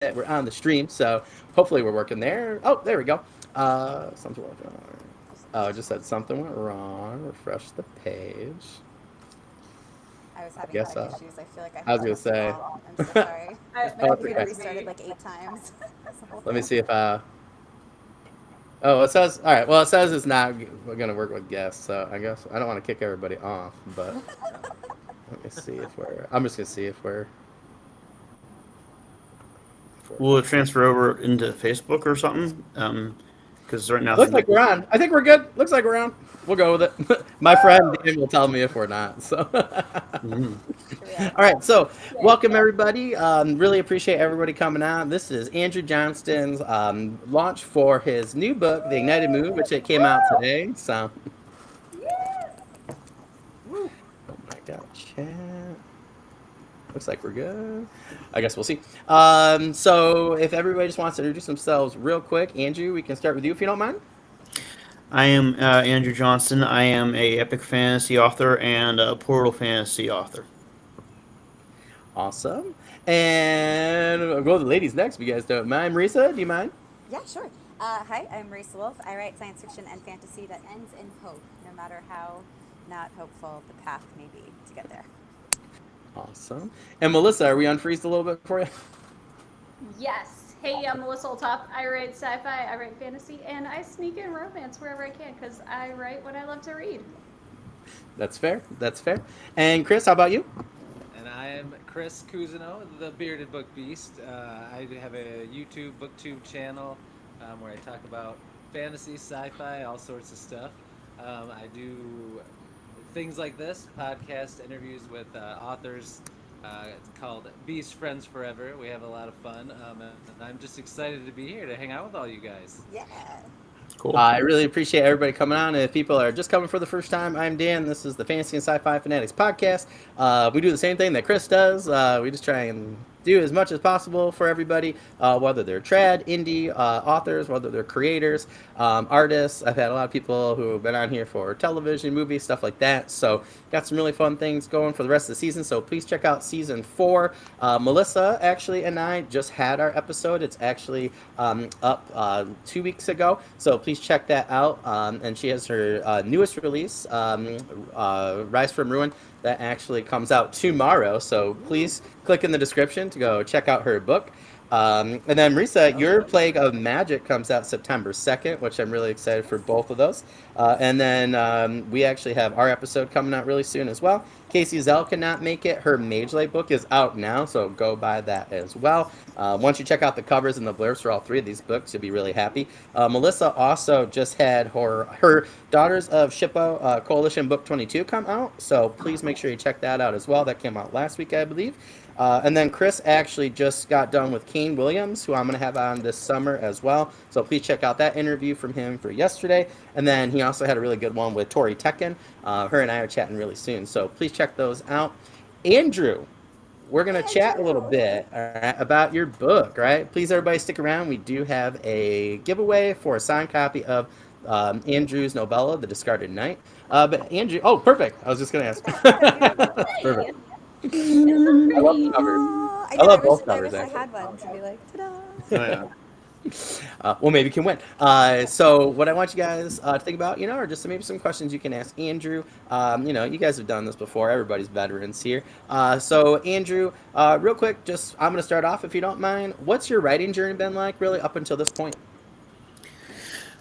that we're on the stream, so hopefully we're working there. Oh, there we go. Something went wrong. Oh, it just said something went wrong. Refresh the page. I was I having guess tech issues. I feel like I I was heard gonna us say. all. I'm so sorry. My Oh, it's computer okay. restarted like 8 times. It's the whole Let me thing. see if Oh, it says. All right. Well, it says it's not gonna work with guests, so I guess I don't want to kick everybody off, but let me see if we're. I'm just gonna see if we're Will it transfer over into Facebook or something? Because right now, Looks like we're on. I think we're good. Looks like we're on. We'll go with it. My friend Dan will tell me if we're not. So, Mhm. Here we are. all right. So, welcome everybody. Really appreciate everybody coming out. This is Andrew Johnston's launch for his new book, The Ignited Mood, which it came out today. So, oh my God, chat. Looks like we're good. I guess we'll see. So, if everybody just wants to introduce themselves real quick, Andrew, we can start with you if you don't mind. I am Andrew Johnston. I am a epic fantasy author and a portal fantasy author. Awesome. And we'll go to the ladies next if you guys don't mind. Marisa, do you mind? Yeah, sure. Hi, I'm Marisa Wolf. I write science fiction and fantasy that ends in hope, no matter how not hopeful the path may be to get there. Awesome. And Melissa, are we unfreezed a little bit for you? Yes. Hey, I'm Melissa Olthoff. I write sci-fi, I write fantasy, and I sneak in romance wherever I can because I write what I love to read. That's fair. That's fair. And Chris, how about you? And I am Chris Cousineau, the Bearded Book Beast. I have a YouTube booktube channel where I talk about fantasy, sci-fi, all sorts of stuff. I do things like this, podcast interviews with authors. It's called Beast Friends Forever. We have a lot of fun, and I'm just excited to be here to hang out with all you guys. Yeah. Cool. I really appreciate everybody coming on. And if people are just coming for the first time, I'm Dan. This is the Fantasy and Sci-Fi Fanatics podcast. We do the same thing that Chris does. We just try and do as much as possible for everybody, whether they're trad, indie authors, whether they're creators, artists. I've had a lot of people who have been on here for television, movies, stuff like that. So got some really fun things going for the rest of the season. So please check out season 4. Melissa actually and I just had our episode. It's actually up 2 weeks ago. So please check that out. And she has her newest release, Rise from Ruin, that actually comes out tomorrow. So please click in the description to go check out her book. And then Marisa, your Plague of Magic comes out September 2nd, which I'm really excited for both of those. And then we actually have our episode coming out really soon as well. Casey Zell cannot make it. Her Mage Light book is out now, so go buy that as well. Once you check out the covers and the blurbs for all 3 of these books, you'll be really happy. Melissa also just had her Daughters of Shippo Coalition Book 22 come out, so please make sure you check that out as well. That came out last week, I believe. And then Chris actually just got done with Kane Williams, who I'm going to have on this summer as well. So please check out that interview from him for yesterday. And then he also had a really good one with Tori Tekken. Her and I are chatting really soon. So please check those out. Andrew, we're going to chat a little bit about your book, right? Please, everybody, stick around. We do have a giveaway for a signed copy of Andrew's novella, The Discarded Knight. But Andrew, oh, perfect. I was just going to ask. Perfect. I love the covers. I I know. love both I covers, wish I actually. had one to be like, ta-da. Oh, yeah. Well, maybe you can win. So what I want you guys to think about, are just maybe some questions you can ask Andrew. You guys have done this before. Everybody's veterans here. So Andrew, real quick, just I'm going to start off if you don't mind. What's your writing journey been like, really, up until this point?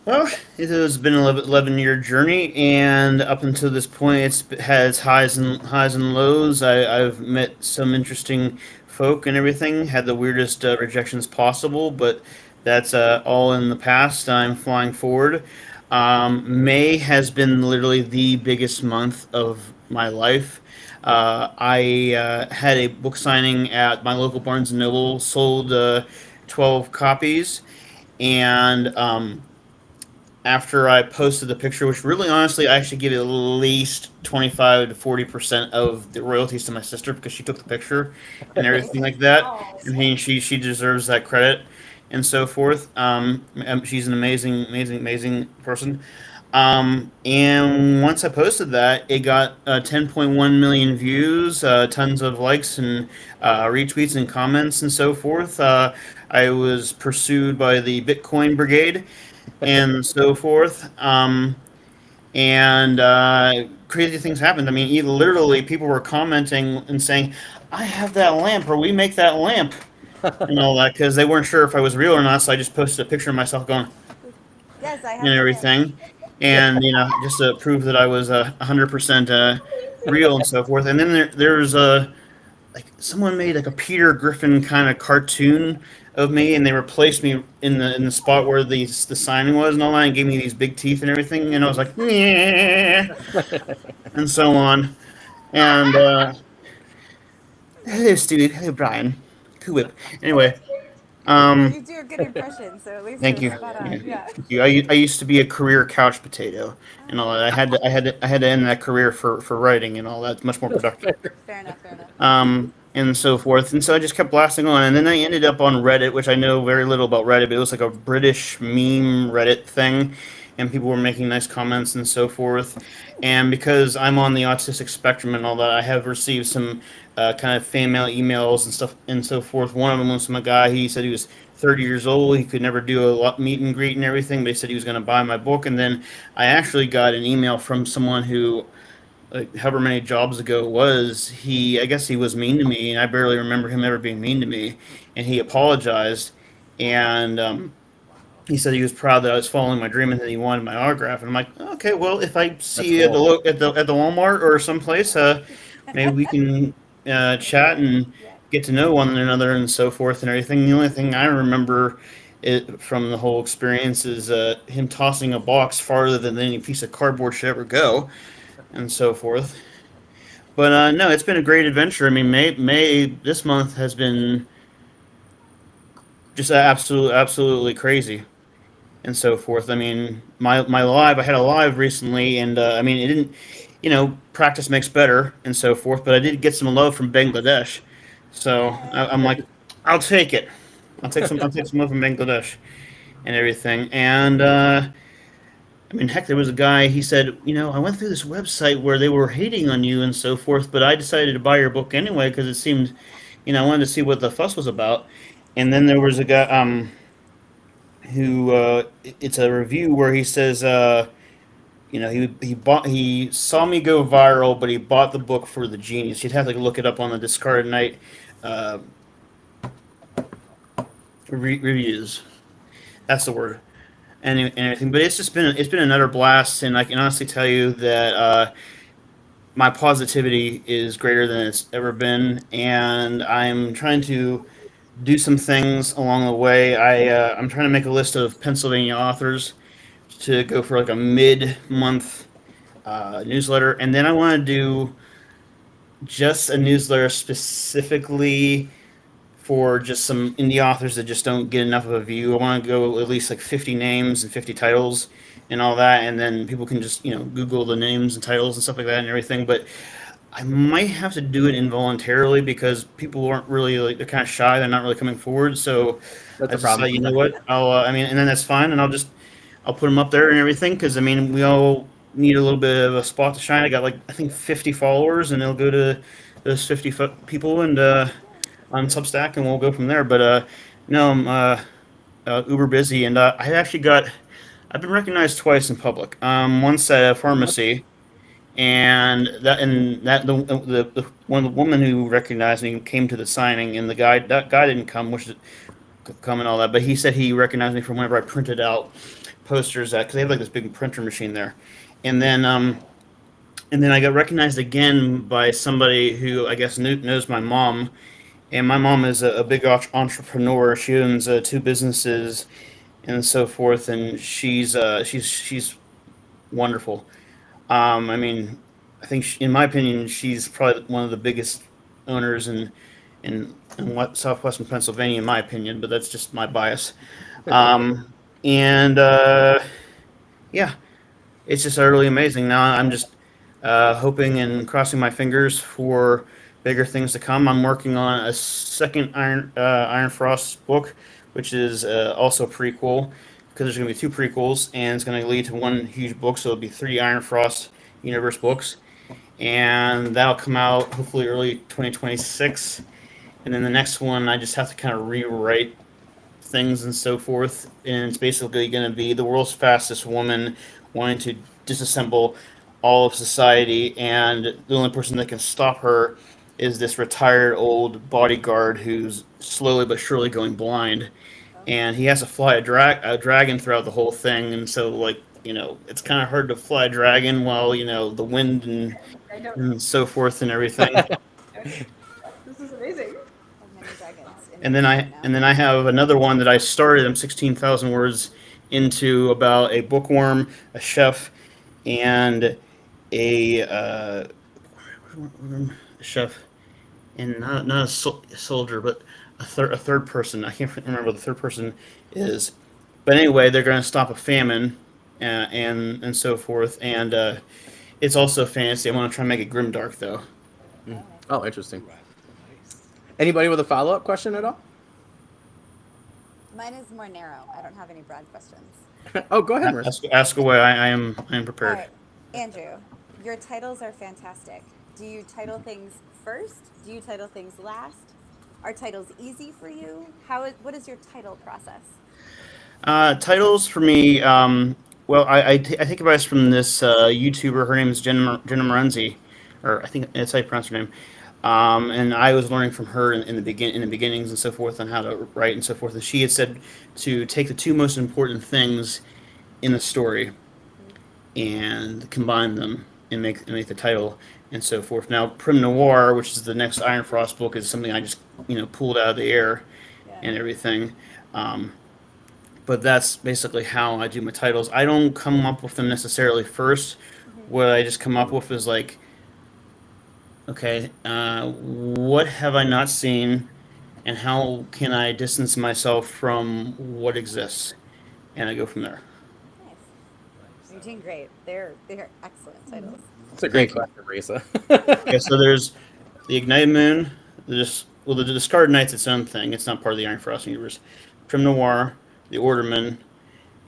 Well, it has been an 11-year journey, and up until this point, it has highs and lows. I've met some interesting folk and everything. Had the weirdest rejections possible, but that's all in the past. I'm flying forward. May has been literally the biggest month of my life. I had a book signing at my local Barnes and Noble, sold 12 copies, and after I posted the picture, which really honestly I actually give at least 25 to 40% of the royalties to my sister because she took the picture and everything like that. Oh, I mean, she deserves that credit and so forth. She's an amazing person. And once I posted that, it got 10.1 million views, tons of likes and retweets and comments and so forth. I was pursued by the Bitcoin Brigade and so forth. And crazy things happened. I mean, literally, people were commenting and saying, "I have that lamp," or "We make that lamp," and all that because they weren't sure if I was real or not. So I just posted a picture of myself going Yes, I have and the everything, and just to prove that I was 100% real and so forth. And then there's like someone made like a Peter Griffin kind of cartoon of me, and they replaced me in the spot where the signing was and all that, and gave me these big teeth and everything, and I was like, yeah, and so on. And hello, Stu. Hello, Brian. Cool whip. Anyway, Well, um, you do a good impression, so at least thank it you. was spot Yeah, on. Yeah. thank you. I used to be a career couch potato and all that. I had to end that career for writing and all that. It's much more productive. Fair enough. Fair enough. And so forth. And so I just kept blasting on. And then I ended up on Reddit, which I know very little about Reddit, but it was like a British meme Reddit thing. And people were making nice comments and so forth. And because I'm on the autistic spectrum and all that, I have received some kind of fan mail emails and stuff and so forth. One of them was from a guy. He said he was 30 years old. He could never do a meet and greet and everything, but he said he was going to buy my book. And then I actually got an email from someone who like however many jobs ago it was, I guess he was mean to me, and I barely remember him ever being mean to me. And he apologized, and he said he was proud that I was following my dream and that he wanted my autograph. And I'm like, okay, well, if I see you cool. at the Walmart or someplace, maybe we can chat and get to know one another and so forth and everything. The only thing I remember from the whole experience is him tossing a box farther than any piece of cardboard should ever go and so forth. But no, it's been a great adventure. I mean, May this month has been just absolutely crazy and so forth. I mean, my live, I had a live recently, and I mean, it didn't, practice makes better and so forth. But I did get some love from Bangladesh, so I'm like, I'll take it. I'll take some love from Bangladesh and everything. And I mean, heck, there was a guy, he said, I went through this website where they were hating on you and so forth, but I decided to buy your book anyway because it seemed, I wanted to see what the fuss was about. And then there was a guy who, it's a review where he says, he saw me go viral, but he bought the book for the genius. You'd have to look it up on the Discarded Night uh, reviews. That's the word. And everything. But it's been another blast, and I can honestly tell you that my positivity is greater than it's ever been, and I'm trying to do some things along the way. I'm trying to make a list of Pennsylvania authors to go for like a mid-month newsletter, and then I want to do just a newsletter specifically for just some indie authors that just don't get enough of a view. I want to go at least like 50 names and 50 titles and all that, and then people can just Google the names and titles and stuff like that and everything. But I might have to do it involuntarily because people aren't really they're kind of shy. They're not really coming forward. So That's I a just problem. thought, you know what? And then that's fine, and I'll put them up there and everything because I mean we all need a little bit of a spot to shine. I got like I think 50 followers, and they'll go to those 50 people and on Substack, and we'll go from there. But no, I'm uber busy, and I've been recognized twice in public. Once at a pharmacy, and the one of the woman who recognized me came to the signing, and that guy didn't come, which come and all that, but he said he recognized me from whenever I printed out posters because they have like this big printer machine there, and then I got recognized again by somebody who I guess knows my mom, and my mom is a big entrepreneur. She owns two businesses and so forth, and she's wonderful. I mean, I think in my opinion, she's probably one of the biggest owners in southwestern Pennsylvania, in my opinion. But that's just my bias. And yeah, it's just utterly amazing. Now I'm just hoping and crossing my fingers for bigger things to come. I'm working on a second Iron Frost book, which is also a prequel because there's going to be 2 prequels, and it's going to lead to one huge book. So it'll be 3 Iron Frost universe books, and that'll come out hopefully early 2026. And then the next one, I just have to kind of rewrite things and so forth. And it's basically going to be the world's fastest woman wanting to disassemble all of society, and the only person that can stop her is this retired old bodyguard who's slowly but surely going blind. And he has to fly a dragon throughout the whole thing. And so, like, it's kind of hard to fly a dragon while, the wind I don't. and so forth and everything. This is amazing. Of many dragons in And the then I kingdom now. and then I have another one that I started. I'm 16,000 words into, about a bookworm, a chef, and a chef, and not a soldier, but a third person. I can't remember what the third person is. But anyway, they're going to stop a famine, and so forth. And it's also fantasy. I want to try and make it grimdark though. Oh, interesting. Nice. Anybody with a follow-up question at all? Mine is more narrow. I don't have any broad questions. Oh, go ahead, Marisa. Ask away. I am All prepared. right, Andrew, your titles are fantastic. Do you title things first? Do you title things last? Are titles easy for you? What is your title process? Titles for me. Well, I take advice from this YouTuber. Her name is Jenna Morenzi, or I think that's how you pronounce her name. And I was learning from her in the beginnings and so forth on how to write and so forth. And she had said to take the 2 most important things in the story and combine them and make the title and so forth. Now, Prim Noir, which is the next Iron Frost book, is something I just pulled out of the air and everything. But that's basically how I do my titles. I don't come up with them necessarily first. What I just come up with is like, okay, what have I not seen, and how can I distance myself from what exists? And I go from there. Nice. You're doing great. They're excellent titles. It's a great question, Marisa. Okay, so there's the Ignited Moon. The Discarded Knight's its own thing. It's not part of the Iron Frost universe. Prim Noir, the Orderman,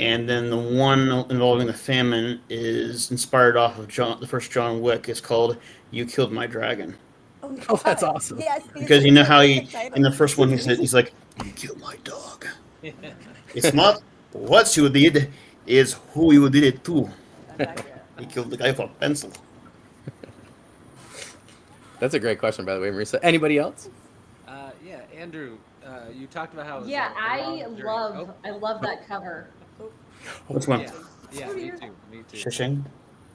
and then the one involving the famine is inspired off of the first John Wick. It's called "You Killed My Dragon." Oh, that's awesome. Yes, Because you know how he, titles. in the first one, he's like, "You killed my dog." It's not what you did, it's who you did it to. He killed the guy for a pencil. That's a great question, by the way, Marisa. Anybody else? Yeah, Andrew, you talked about how. it was Yeah, a I long journey. love that cover. Which one? Yeah, Oh, me dear. too. Me too. Shishing?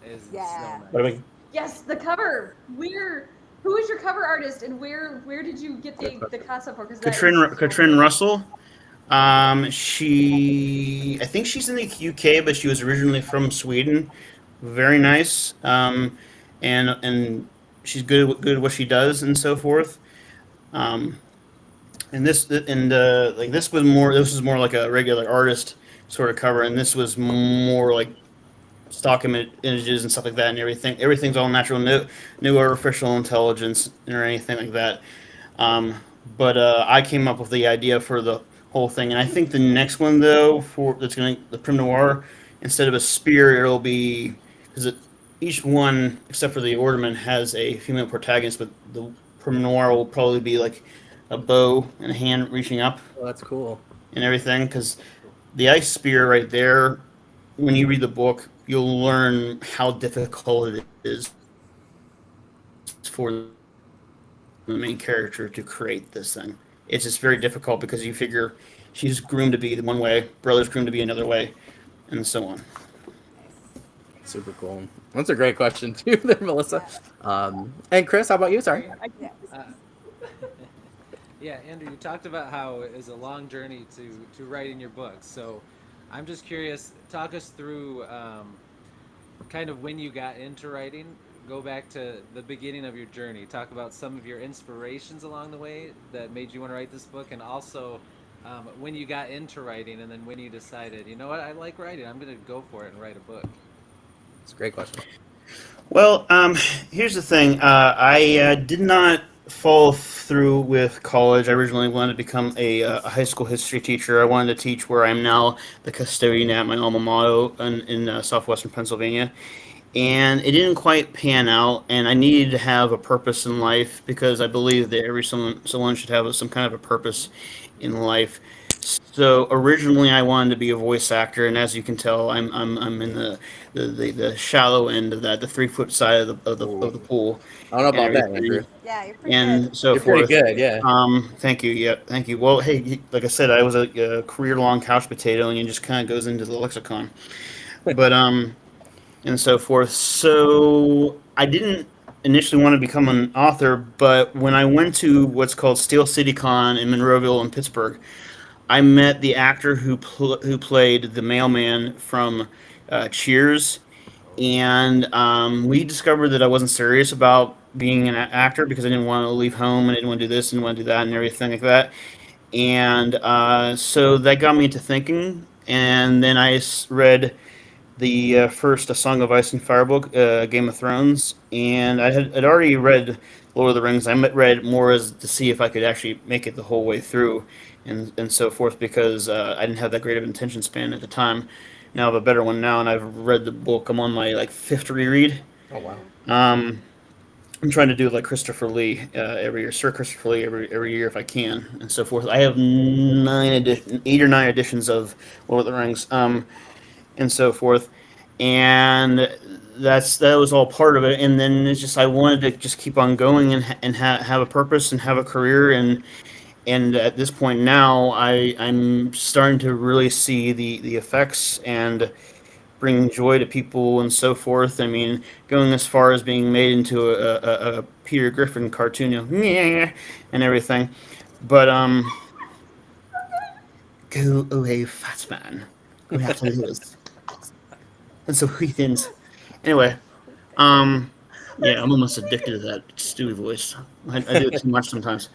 It's Yeah. What So do we? Yes, the cover. Who is your cover artist, and where did you get the concept for? Because Katrin Russell. I think she's in the UK, but she was originally from Sweden. Very nice. And she's good at what she does and so forth. And this was more like a regular artist sort of cover, and this was more like stock images and stuff like that, and everything's all natural, no artificial intelligence or anything like that. But I came up with the idea for the whole thing, and I think the next one though, the Prim Noir, instead of a spear, it'll be, because each one except for the Orderman has a female protagonist, but the Prim Noir will probably be like a bow and a hand reaching up Oh, that's cool. and everything, because the ice spear right there, when you read the book, you'll learn how difficult it is for the main character to create this thing. It's just very difficult because you figure she's groomed to be the one way, brother's groomed to be another way, and so on. Super cool. That's a great question too, there, Melissa. And Chris, how about you? Sorry. Yeah. Yeah, Andrew, you talked about how it is a long journey to writing your books. So I'm just curious, talk us through kind of when you got into writing. Go back to the beginning of your journey. Talk about some of your inspirations along the way that made you want to write this book, and also when you got into writing, and then when you decided, you know what, I like writing, I'm going to go for it and write a book. It's a great question. Well, here's the thing. I did not follow through with college. I originally wanted to become a high school history teacher. I wanted to teach where I'm now the custodian at my alma mater in southwestern Pennsylvania. And it didn't quite pan out, and I needed to have a purpose in life because I believe that someone should have some kind of a purpose in life. So originally, I wanted to be a voice actor, and as you can tell, I'm in the shallow end of that, the 3 foot side of the pool, I don't know and about that, everything, Andrew. Yeah, you're pretty good. and so You're pretty forth. good, yeah. Thank you. Yeah, thank you. Well, hey, like I said, I was a career-long couch potato, and it just kind of goes into the lexicon. But and so forth. So I didn't initially want to become an author, but when I went to what's called Steel City Con in Monroeville in Pittsburgh, I met the actor who played the mailman from Cheers, and we discovered that I wasn't serious about being an actor because I didn't want to leave home and I didn't want to do this and want to do that and everything like that. And so that got me into thinking. And then read the first A Song of Ice and Fire book, Game of Thrones, and I'd already read Lord of the Rings. Read more as to see if I could actually make it the whole way through, and so forth, because I didn't have that great of an attention span at the time. Now I have a better one now, and I've read the book. I'm on my fifth reread. Oh wow. I'm trying to do like Christopher Lee every year, Sir Christopher Lee every year if I can, and so forth. I have 8 or 9 editions of Lord of the Rings. And so forth. And that was all part of it. And then it's just I wanted to just keep on going and have a purpose and have a career. And at this point now, I'm starting to really see the effects and bring joy to people and so forth. I mean, going as far as being made into a Peter Griffin cartoon, and everything. But go away, fat man. Go have to lose. And so he thins. Anyway, yeah, I'm almost addicted to that Stewie voice. I do it too much sometimes.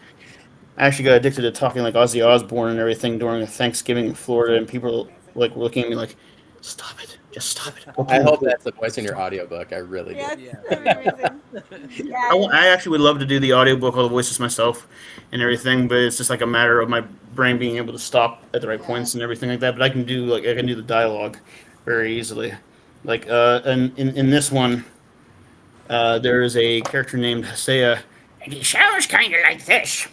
I actually got addicted to talking like Ozzy Osbourne and everything during a Thanksgiving in Florida, and people were looking at me like, "Stop it, just stop it." I hope that's the voice in your audiobook. I really do. Yeah, that'd be amazing. Yeah, I actually would love to do the audiobook, all the voices myself and everything, but it's just like a matter of my brain being able to stop at the right points and everything like that. But I can do the dialogue very easily. In this one, there is a character named Hosea, and he sounds kind of like this.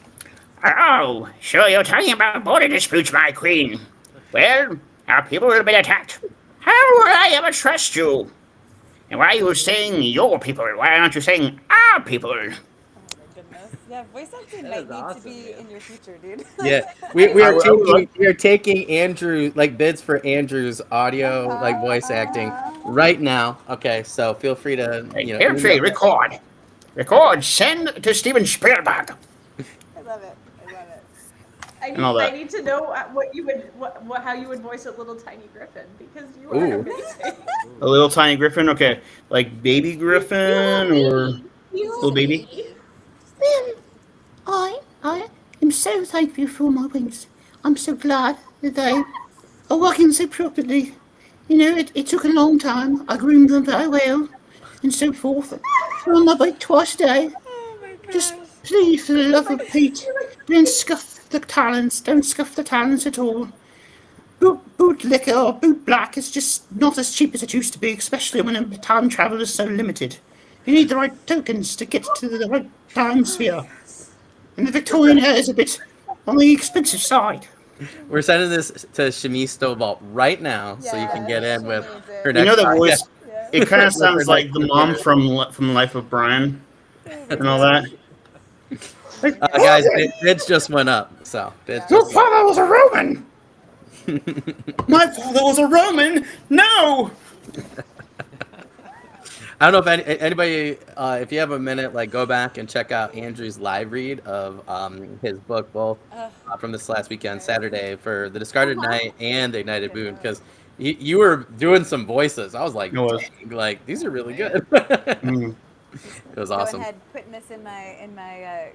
Oh, so you're talking about border disputes, my queen. Well, our people have been attacked. How will I ever trust you? And why are you saying your people? Why aren't you saying our people? oh my goodness. Yeah, voice acting That might is need awesome, to be man. in your future, dude. Yeah, we I would are taking Andrew bids for Andrew's audio voice acting right now. Okay, so feel free to Feel free, record, send to Steven Spielberg. I love it. I love it. And all that. I need to know how you would voice a little tiny griffin because you are Ooh. amazing. A little tiny griffin, okay, like baby griffin or little baby. Well, I am so thankful for my wings. I'm so glad that they are working so properly. You know, it took a long time. I groomed them very well and so forth. On my bike twice a day. Oh my gosh. Just please, for the love of Pete, don't scuff the talons. Don't scuff the talons at all. Boot liquor or boot black is just not as cheap as it used to be, especially when time travel is so limited. You need the right tokens to get to the right time sphere. And the Victorian era is a bit on the expensive side. We're sending this to Shamice Stovall right now, so you can get in with amazing. her You next. know that podcast. voice? Yeah. It kind of sounds like the mom from Life of Brian and all that. Guys, bids just went up, so bids Your just went father was a Roman. My father was a Roman. No. I don't know if anybody, if you have a minute, go back and check out Andrew's live read of his book, both from this last weekend, Saturday, for The Discarded Knight and The Ignited Boon, because you were doing some voices. I was like, It was. dang, these are really good. Mm. It was Go awesome. ahead, putting this in my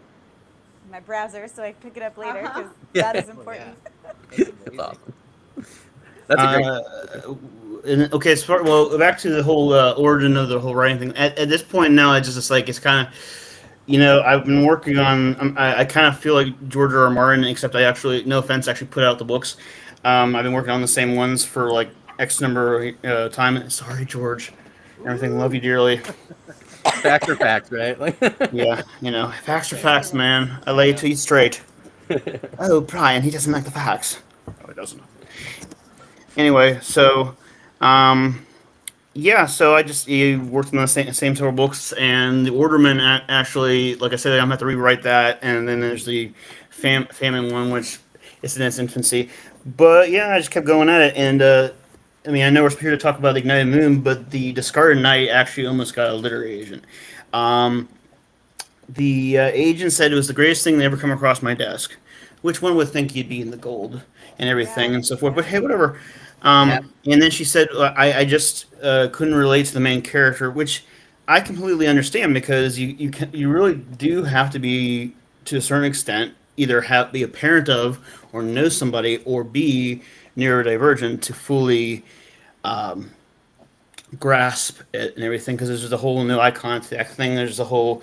browser so I can pick it up later because Yeah. that is important. It's awesome. That's a great. Okay, back to the whole origin of the whole writing thing. At this point now, it's kind of I've been working on. I kind of feel like George R. R. Martin, except I actually, no offense, actually put out the books. I've been working on the same ones for like X number of time. Sorry, George. Everything, love you dearly. Facts are facts, right? Like, Yeah, facts are Yes, he facts, will. man. I lay it to you straight. Oh, Brian, he doesn't like the facts. Oh, he doesn't. Anyway, so, um, yeah, so I just worked on the same sort of books, and the Orderman actually, like I said, I'm gonna have to rewrite that, and then there's the famine one, which is in its infancy. But yeah, I just kept going at it, and I mean, I know we're here to talk about the Ignited Moon, but the Discarded Knight actually almost got a literary agent. Um, the agent said it was the greatest thing that ever come across my desk, which one would think you'd be in the gold and everything Yeah. and so forth. But Yeah. hey, whatever. yeah, And then she said, I just couldn't relate to the main character, which I completely understand because you really do have to be, to a certain extent, either be a parent of or know somebody or be neurodivergent to fully um, grasp it and everything because there's a whole new eye contact thing. There's a whole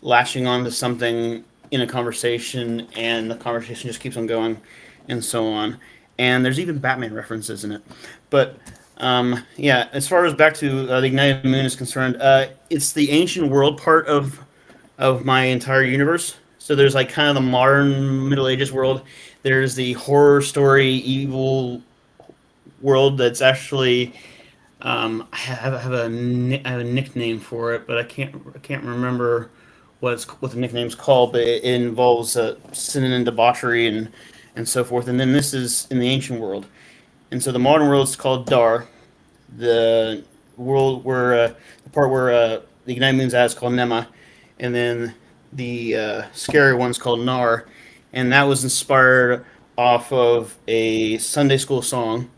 latching on to something in a conversation, and the conversation just keeps on going, and so on. And there's even Batman references in it. But yeah, as far as back to the Ignited Moon is concerned, it's the ancient world part of my entire universe. So there's like kind of the modern Middle Ages world. There's the horror story, evil world that's actually I have a nickname for it, but I can't remember what the nickname's called. But it involves sin and debauchery and so forth. And then this is in the ancient world, and so the modern world is called Dar. The world where the part where the Ignited Moon's at is called Nema, and then the scary one's called Nar, and that was inspired off of a Sunday school song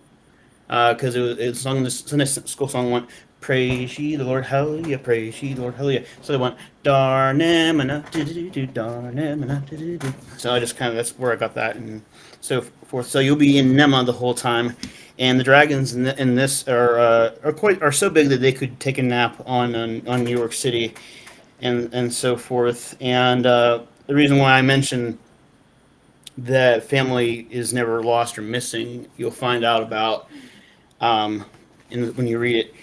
because it was sung the Sunday school song went praise ye the Lord hallelujah praise ye the Lord hallelujah, so they went darnamana do darnamana do. So I just kind of, that's where I got that and so forth. So you'll be in Nema the whole time, and the dragons in this are so big that they could take a nap on New York City and so forth. And the reason why I mentioned that family is never lost or missing, you'll find out about um, when you read it.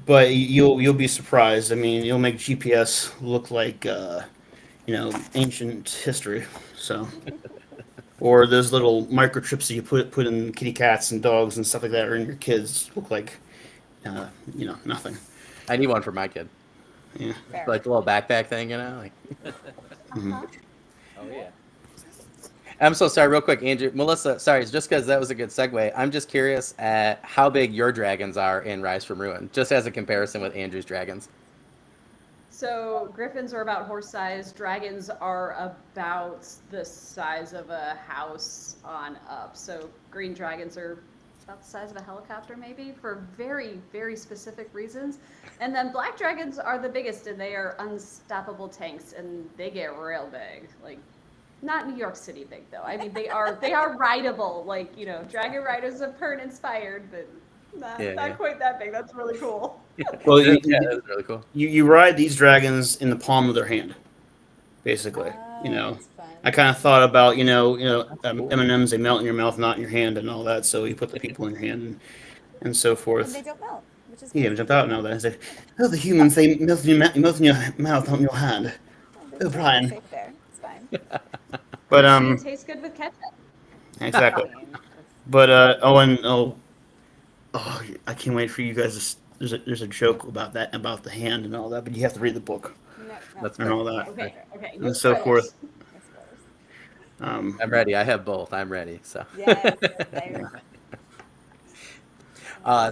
But you'll be surprised. I mean, you'll make GPS look like ancient history. So, or those little microchips that you put in kitty cats and dogs and stuff like that, or in your kids look like nothing. I need one for my kid. Yeah. Fair. Like the little backpack thing, like. Uh-huh. Oh yeah. I'm so sorry, real quick, Andrew. Melissa, sorry, just because that was a good segue. I'm just curious at how big your dragons are in Rise from Ruin, just as a comparison with Andrew's dragons. So griffins are about horse size. Dragons are about the size of a house on up. So green dragons are about the size of a helicopter, maybe, for very, very specific reasons. And then black dragons are the biggest, and they are unstoppable tanks, and they get real big. Like, not New York City big though. I mean, they are rideable. Like, Dragon Riders of Pern inspired, but not quite that big. That's really cool. Well, Yeah, that's really cool. you ride these dragons in the palm of their hand, basically. That's fun. I kind of thought about M&Ms, they melt in your mouth, not in your hand, and all that. So you put the people in your hand and so And forth. they don't melt, which is He good. even jumped out and all that. I said, "Oh, the humans, they melt in your mouth, not in your hand." They're Oh, Brian. safe there. It's fine. But It tastes good with ketchup. exactly. I mean, But I can't wait for you guys. There's a joke about that, about the hand and all that. But you have to read the book no, That's and all that Okay. and so forth. no spoilers. I'm ready. I have both. I'm ready. So. Yes, there.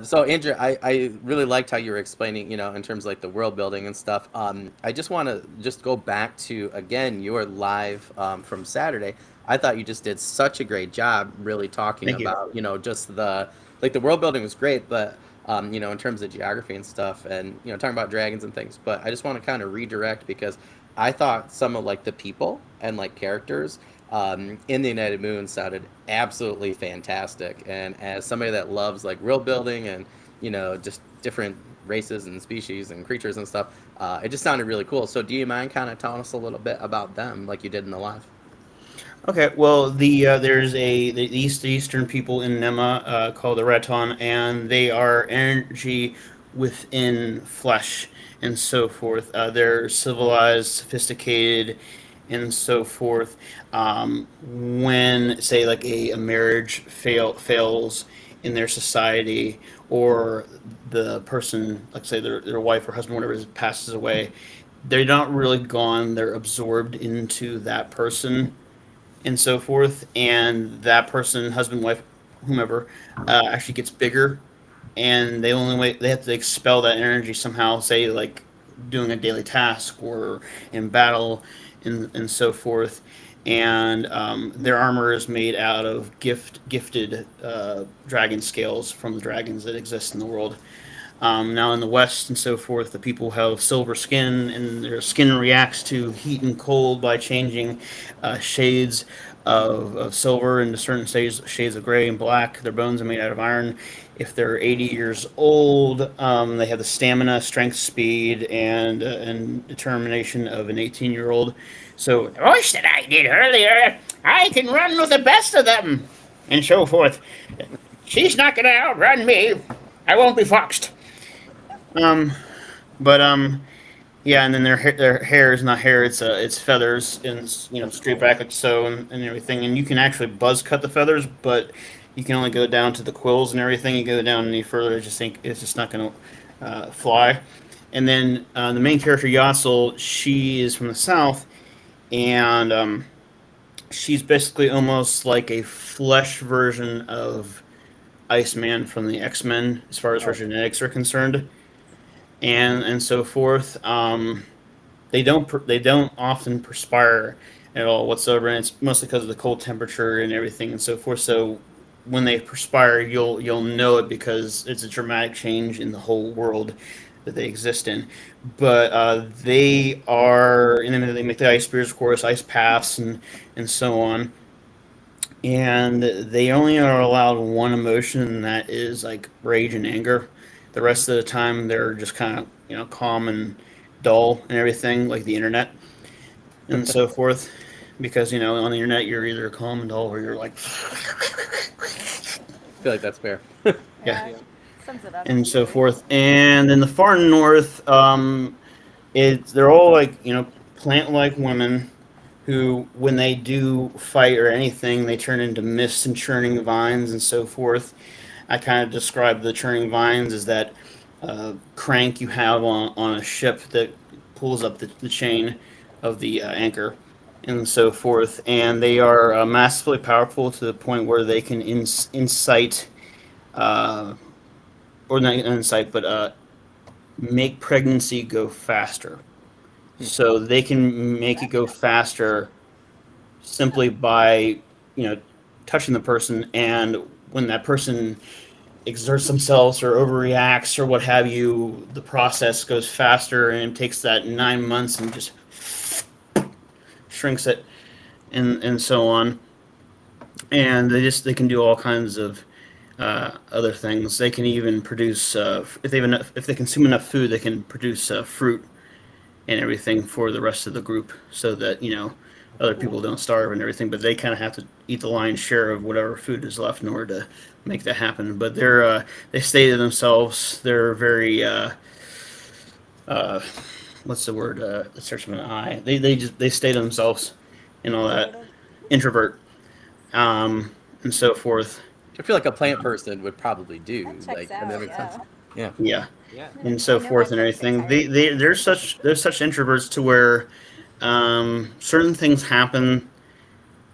So Andrew, I really liked how you were explaining, in terms of like the world building and stuff. I just want to just go back to, again, your live from Saturday. I thought you just did such a great job really talking Thank you. about, just the world building was great, but in terms of geography and stuff and, talking about dragons and things. But I just want to kind of redirect because I thought some of like the people and like characters in the United Moon sounded absolutely fantastic. And as somebody that loves like world building and just different races and species and creatures and stuff. It just sounded really cool. So do you mind kind of telling us a little bit about them, like you did in the live? Okay, well, there's the eastern people in Nema called the Raton, and they are energy within flesh and so forth. They're civilized, sophisticated, and so forth. When say like a marriage fails in their society, or the person, like say their wife or husband, whatever, passes away, they're not really gone. They're absorbed into that person and so forth, and that person, husband, wife, whomever, actually gets bigger, and they have to expel that energy somehow, say like doing a daily task or in battle, and so forth. And their armor is made out of gifted dragon scales from the dragons that exist in the world. Now in the West and so forth, the people have silver skin, and their skin reacts to heat and cold by changing shades of silver into certain shades of gray and black. Their bones are made out of iron. If they're 80 years old, they have the stamina, strength, speed, and determination of an 18-year-old. So the voice that I did earlier, I can run with the best of them, and so forth. She's not going to outrun me. I won't be foxed. But yeah, and then their hair is not hair; it's feathers, and straight back like so, and everything. And you can actually buzz cut the feathers, but you can only go down to the quills and everything. You go down any further, it's just not going to fly. And then the main character Yassel, she is from the south, and she's basically almost like a flesh version of Iceman from the X-Men, as far as her genetics are concerned, and so forth. They don't often perspire at all whatsoever, and it's mostly because of the cold temperature and everything and so forth. So when they perspire, you'll know it because it's a dramatic change in the whole world that they exist in. But they are, and then they make the ice spears, of course, ice paths, and so on. And they only are allowed one emotion, and that is like rage and anger. The rest of the time, they're just kind of calm and dull and everything, like the internet and so forth. Because on the internet, you're either calm and dull, or you're like, I feel like that's fair. yeah, Sums it up. and so forth. And in the far north, they're all like plant-like women who, when they do fight or anything, they turn into mist and churning vines and so forth. I kind of describe the churning vines as that crank you have on a ship that pulls up the chain of the anchor and so forth. And they are massively powerful to the point where they can incite, or not incite, but make pregnancy go faster. So they can make it go faster simply by, touching the person, and when that person exerts themselves or overreacts or what have you, the process goes faster, and it takes that 9 months and just shrinks it, and so on. And they can do all kinds of other things. They can even produce if they consume enough food, they can produce fruit and everything for the rest of the group, so that other people don't starve and everything. But they kind of have to eat the lion's share of whatever food is left in order to make that happen. But they stay to themselves. They're very what's the word? It starts with an I. They stay to themselves and all that. Introvert, and so forth. I feel like a plant person would probably do. That checks Like, I mean, that out, makes yeah. sense. Yeah. Yeah. Yeah. And so I know forth my and plant everything. gets They're such introverts to where certain things happen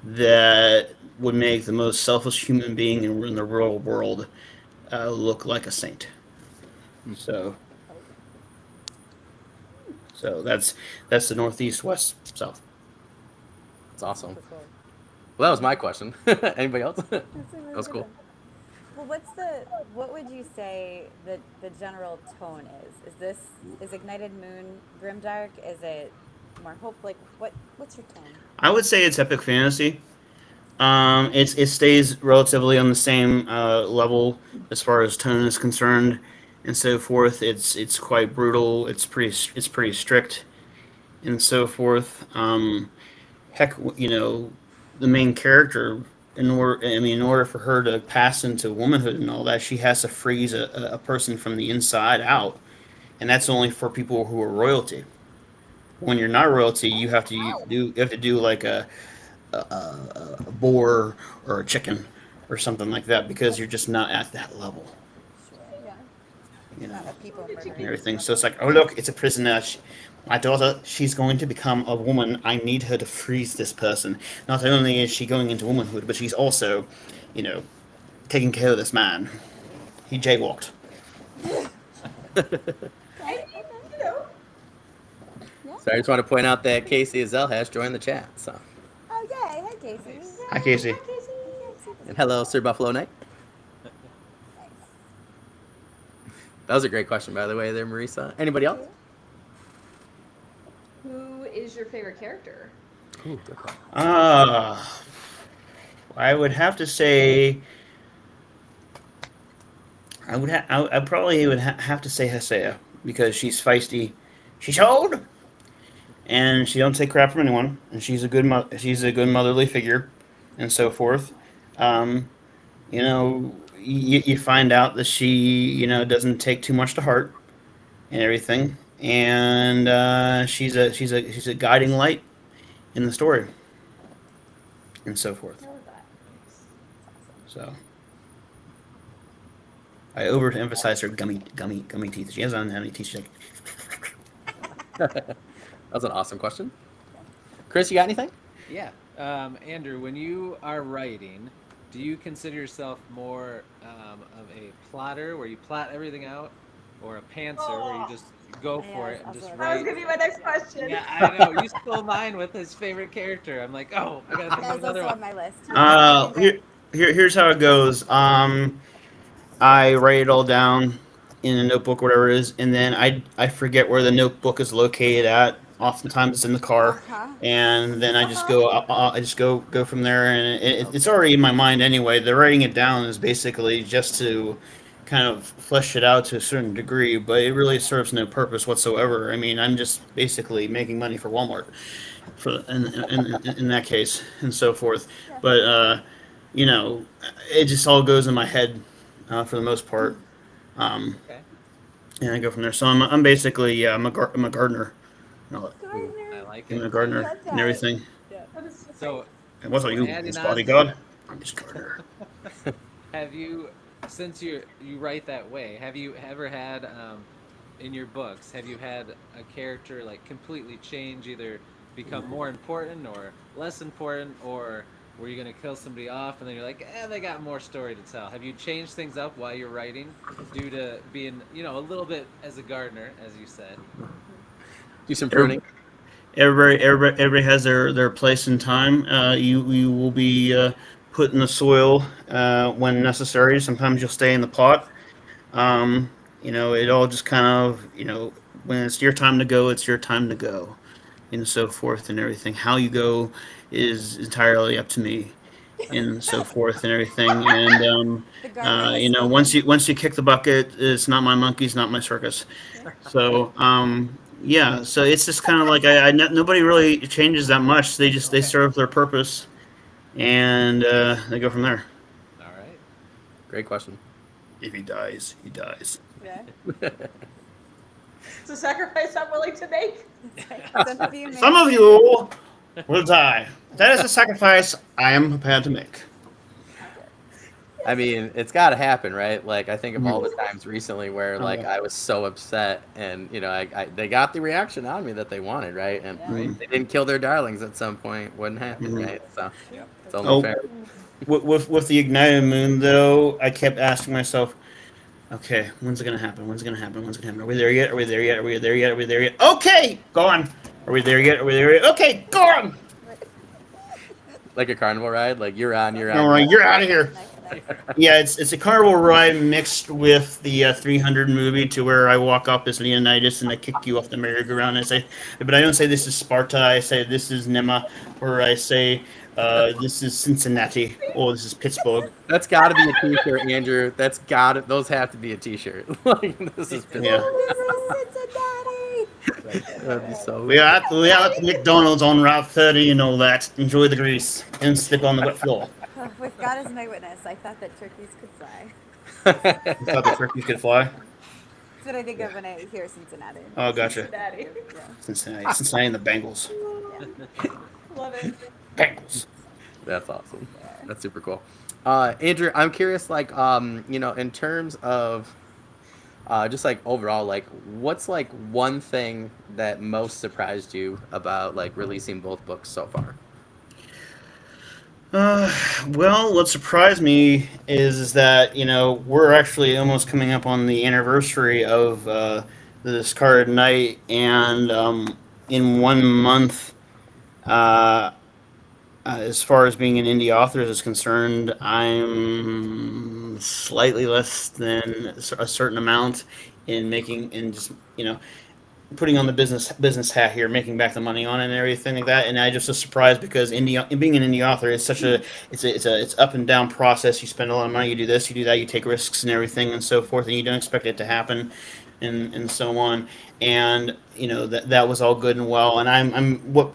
that would make the most selfish human being in the real world look like a saint. So that's the northeast, west, south. It's awesome. Well, that was my question. Anybody else? That was cool. Well, what would you say the general tone is Ignited Moon grimdark? Is it more hope? Like what's your tone? I would say it's epic fantasy. It stays relatively on the same level as far as tone is concerned. and so forth. It's quite brutal. It's pretty strict, and so forth. Heck, the main character, in order for her to pass into womanhood and all that, she has to freeze a person from the inside out, and that's only for people who are royalty. When you're not royalty, you have to do like a boar or a chicken or something like that because you're just not at that level, Sure. Yeah. you know, Not a people Did you murderer. and everything. So it's like, oh look, it's a prisoner. My daughter, she's going to become a woman. I need her to freeze this person. Not only is she going into womanhood, but she's also, you know, taking care of this man. He jaywalked. Okay. I Okay. you know, So I just want to point out that Casey Azell has joined the chat. So, Oh yay! Hey Casey. Hi, Casey. and hello, Sir Buffalo Knight. Nice. That was a great question, by the way, there, Marisa. Anybody else? who is your favorite character? Ooh, good question. I would have to say, I probably would have to say Hesea because she's feisty, she's old, and she don't take crap from anyone, and she's a good motherly figure, and so forth. Um, you find out that she doesn't take too much to heart and everything, and she's a guiding light in the story, and so forth. I love that. So I overemphasize her gummy teeth. She hasn't had any teeth. She's like, That was an awesome question. Chris, you got anything? Yeah. Andrew, when you are writing, do you consider yourself more of a plotter where you plot everything out, or a pantser where you just go for it and just That That was write? gonna be my next question. Yeah, I know. You stole mine with his favorite character. I'm like, oh, I gotta think That of was another also on one. my list. here's how it goes. I write it all down in a notebook, whatever it is, and then I forget where the notebook is located at. Oftentimes it's in the car, Uh-huh. and then I just go from there, and it's already in my mind anyway. The writing it down is basically just to kind of flesh it out to a certain degree, but it really serves no purpose whatsoever. I mean, I'm just basically making money for Walmart in that case and so forth. Yeah. But you know, it just all goes in my head for the most part. Um, Okay. and I go from there. So I'm basically I'm a gardener. No, I Gardener. like I'm a it. gardener Love and that. everything. Yeah. That is so So, And what's about you, adding this on bodyguard? I'm just gardener. have you, since you write that way, have you ever had in your books, have you had a character like completely change, either become more important or less important, or were you gonna kill somebody off and then you're like, they got more story to tell? Have you changed things up while you're writing due to being, a little bit as a gardener, as you said? Do some pruning. Everybody has their place and time. You will be put in the soil when necessary. Sometimes you'll stay in the pot. It all just kind of, when it's your time to go, it's your time to go, and so forth and everything. How you go is entirely up to me, and so forth and everything. And The gardener has once you kick the bucket, it's not my monkeys, not my circus. So yeah, so it's just kind of like nobody really changes that much. They Okay. serve their purpose, and they go from there. All right. Great question. If he dies, he dies. Yeah. It's a sacrifice I'm willing to make. Some of you may. Some of you will die. That is a sacrifice I am prepared to make. I mean, it's got to happen, right? Like, I think of all the times recently where, like, I was so upset, and they got the reaction out of me that they wanted, right? And Yeah. they didn't kill their darlings at some point. Wouldn't happen, Mhm. right? So Yep. it's only Oh. fair. With the ignited moon, though, I kept asking myself, okay, when's it gonna happen? When's it gonna happen? When's it gonna happen? Are we there yet? Are we there yet? Are we there yet? Are we there yet? Okay, gone. Are we there yet? Are we there yet? Okay, gone. Like a carnival ride, like you're on, you're on. All right, you're out of here. Nice. Yeah, it's a carnival ride mixed with the 300 movie, to where I walk up as Leonidas and I kick you off the merry-go-round and I say, but I don't say this is Sparta. I say this is Nema, or I say This is Cincinnati. Oh, this is Pittsburgh. That's got to be a T-shirt, Andrew. That's got to. Those have to be a T-shirt. Like this is Yeah. This is Cincinnati. That'd be so. We are at the McDonald's on Route 30 and all that. Enjoy the grease and slip on the wet floor. Oh, with God as my witness, I thought that turkeys could fly. You thought the turkeys could fly? That's what I think of when I hear Cincinnati. Oh, gotcha. Cincinnati. Yeah. Cincinnati and the Bengals. Love it. Bengals. That's awesome. That's super cool. Andrew, I'm curious, like, in terms of just like overall, like, what's like one thing that most surprised you about like releasing both books so far? Well, what surprised me is that we're actually almost coming up on the anniversary of the Discarded Knight, and in 1 month, as far as being an indie author is concerned, I'm slightly less than a certain amount in making and just putting on the business hat here, making back the money on it and everything like that. And I just was surprised because being an indie author is such it's up and down process. You spend a lot of money, you do this, you do that, you take risks and everything and so forth, and you don't expect it to happen, and so on. And that was all good and well. And I'm what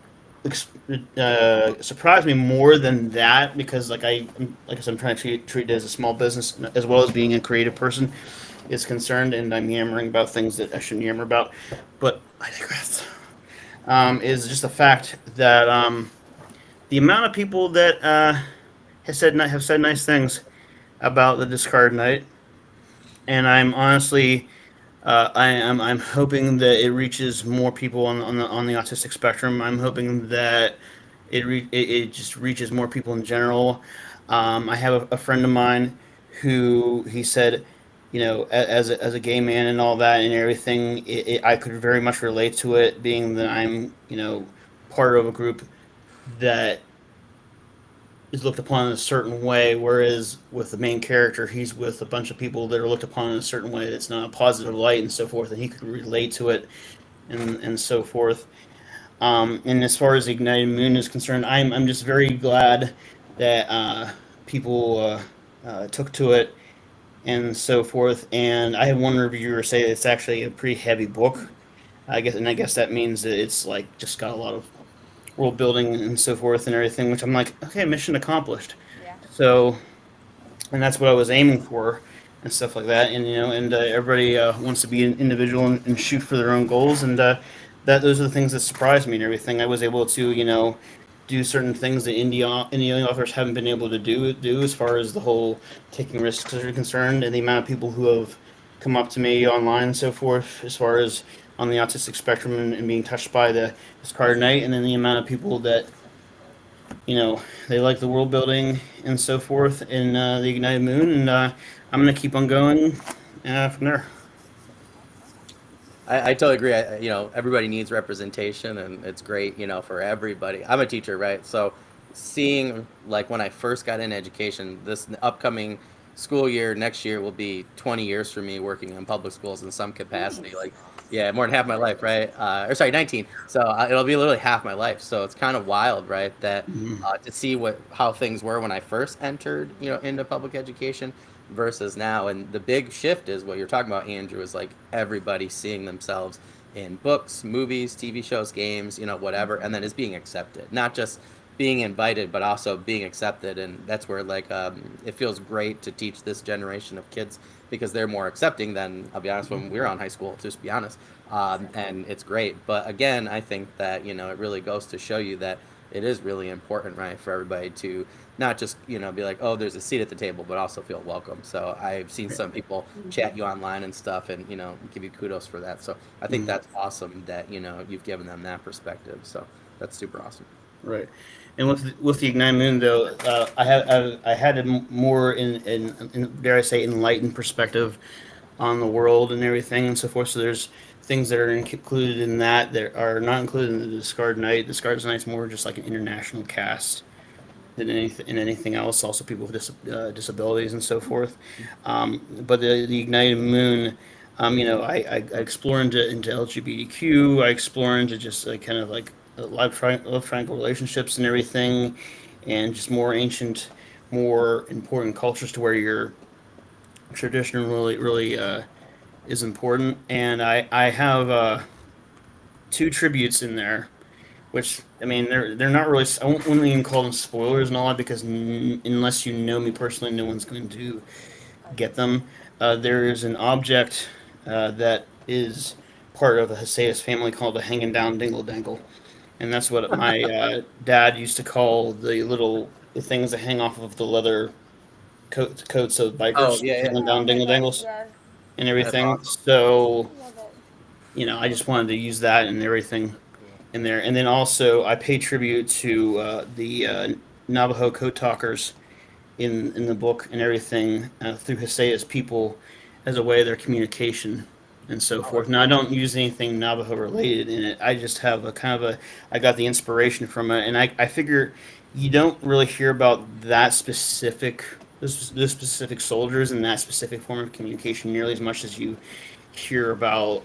surprised me more than that, because like I said, I'm trying to treat it as a small business as well as being a creative person is concerned, and I'm yammering about things that I shouldn't yammer about, but I digress. Is just the fact that the amount of people that have said nice things about the Discarded Knight, and I'm honestly I'm hoping that it reaches more people on the autistic spectrum. I'm hoping that it just reaches more people in general. I have a friend of mine who he said, as a gay man and all that and everything, I could very much relate to it, being that I'm, part of a group that is looked upon in a certain way, whereas with the main character, he's with a bunch of people that are looked upon in a certain way that's not a positive light and so forth, and he could relate to it and so forth. And as far as Ignited Moon is concerned, I'm just very glad that people took to it and so forth. And I had one reviewer say it's actually a pretty heavy book. I guess that means that it's like just got a lot of world building and so forth and everything, which I'm like, okay, mission accomplished. Yeah. So, and that's what I was aiming for and stuff like that. And everybody wants to be an individual and shoot for their own goals, and those are the things that surprised me and everything. I was able to do certain things that indie authors haven't been able to do as far as the whole taking risks are concerned, and the amount of people who have come up to me online and so forth as far as on the autistic spectrum and being touched by the Discarded Knight, and then the amount of people that they like the world building and so forth in the Ignited Moon, and I'm gonna keep on going from there. I totally agree. Everybody needs representation, and it's great, for everybody. I'm a teacher, right? So seeing, like, when I first got into education, this upcoming school year, next year, will be 20 years for me working in public schools in some capacity. Like, yeah, more than half my life, right? 19. So it'll be literally half my life. So it's kind of wild, right? That to see how things were when I first entered, into public education versus now. And the big shift is what you're talking about, Andrew, is like everybody seeing themselves in books, movies, TV shows, games, whatever, and then is being accepted. Not just being invited, but also being accepted. And that's where, like, it feels great to teach this generation of kids, because they're more accepting than, I'll be honest, when we were on high school, just to be honest. And it's great. But again, I think that, it really goes to show you that it is really important, right, for everybody to not just, be like, oh, there's a seat at the table, but also feel welcome. So I've seen some people chat you online and stuff and, give you kudos for that. So I think that's awesome that, you've given them that perspective. So that's super awesome. Right. And with the Ignite Moon, though, I had a more in dare I say enlightened perspective on the world and everything and so forth. So there's things that are included in that are not included in the Discarded Knight. Discarded Knight's more just like an international cast than anything else. Also, people with disabilities and so forth. But the Ignited Moon, I explore into LGBTQ. I explore into just kind of like love triangle relationships and everything, and just more ancient, more important cultures to where your tradition really is important. And I have two tributes in there, which I mean they're not really. I wouldn't even call them spoilers and all that because unless you know me personally, no one's going to get them. There is an object that is part of the Hysaius family called the hanging down dingle dangle, and that's what my dad used to call the things that hang off of the leather coats of Oh bikers, yeah, yeah. hanging Oh down my dingle gosh, dangles yes. and That's everything. awesome. So I love it. I just wanted to use that and everything Cool. in there, and then also I pay tribute to the Navajo code talkers in the book and everything through Hysai's people as a way of their communication and so Oh, forth. that's Now I cool. don't use anything Navajo related in it. I just have a kind of a I got the inspiration from it, and I figure you don't really hear about that specific this specific soldiers and that specific form of communication nearly as much as you hear about